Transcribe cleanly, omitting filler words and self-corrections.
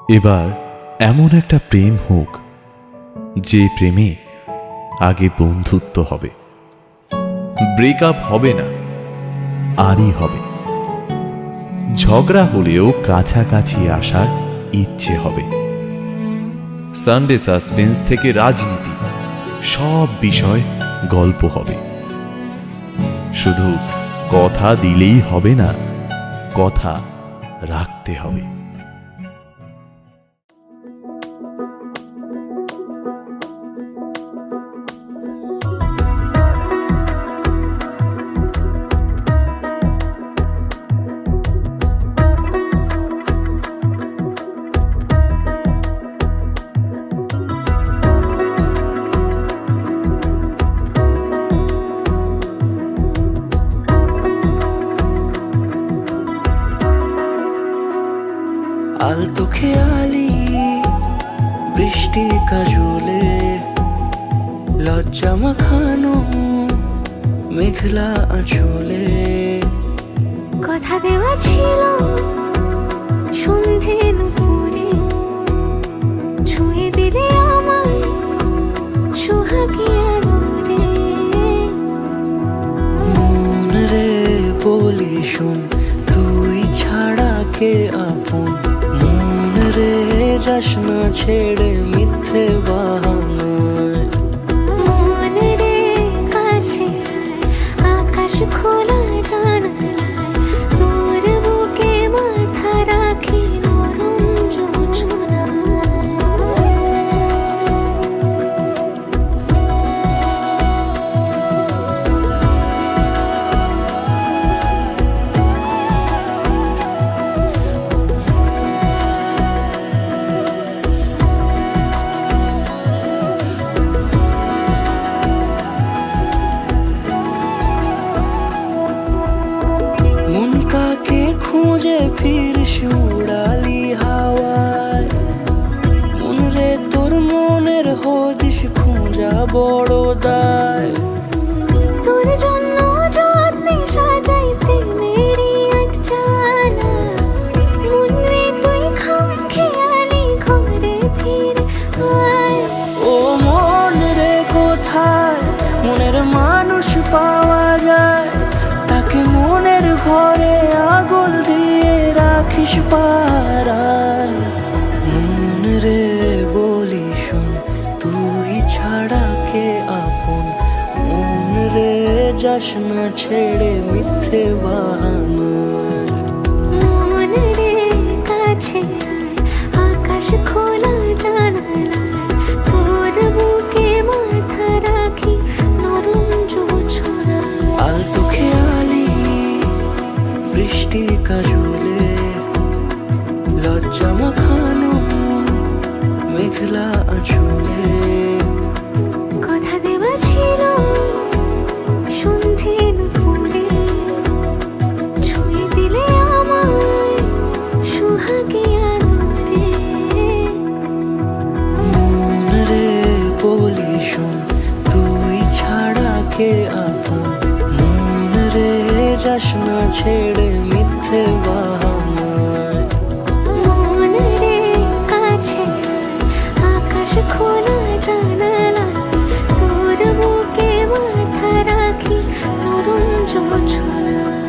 এবার এমন একটা প্রেম হোক যে প্রেমে আগে বন্ধুত্ব হবে, ব্রেকআপ হবে না, আরই হবে। ঝগড়া হলেও কাছাকাছি আসার ইচ্ছে হবে। সানডে সাসপেন্স থেকে রাজনীতি, সব বিষয় গল্প হবে। শুধু কথা দিলেই হবে না, কথা রাখতে হবে। আলতো খেয়ালি বৃষ্টি কাজলে, লজ্জা মাখানো মেঘলা আঁচলে। কথা দেওয়া ছিল সন্ধে নুপুরে, ছুঁয়ে দিলে আমায় সোহাগী আদরে। মন রে বলি শোন, তুই ছাড়া কে আপন। মন রে যাস না ছেড়ে মিথ্যে বাহানায়। মন রে কাছে আয়, আকাশ খোলা জানালায়, তোর বুকে মাথা রাখি নরম জোছনায়। মন কাকে খুঁজে ফিরিস উড়ালি হাওয়ায়। মন রে তোর মনের হদিস খুঁজা বড় দায়। তোর জন্য যত্নে সাজাই প্রেমেরই আটচালা। মন রে তুই খামখেয়ালি ঘরে ফিরে আয়। ও মন রে কোথায় মনের মানুষ পাওয়া যায়, তাকে মনের ঘরে আগল দিয়ে রাখিস পাড়ায়। মন রে বলি শোন, তুই ছাড়া কে আপন। মন রে যাস না ছেড়ে মিথ্যে বাহানায়। মন রে কাছে আয়, আকাশ খোলা জানালায়, তোর বুকে মাথা রাখি নরম জোছনায়। আলতো খেয়ালি বৃষ্টি কাজলে, লজ্জা মাখানো মেঘলা আঁচলে। কথা দেওয়া ছিল সন্ধে নুপুরে, ছুঁয়ে দিলে আমায় সোহাগী আদরে। মন রে বলি শোন, তুই ছাড়া কে আপন। মন রে যাস না ছেড়ে মিথ্যে বাহানায়। মন রে কাছে আয়, আকাশ খোলা জানালায়, তোর বুকে মাথা রাখি নরম জোছনায়।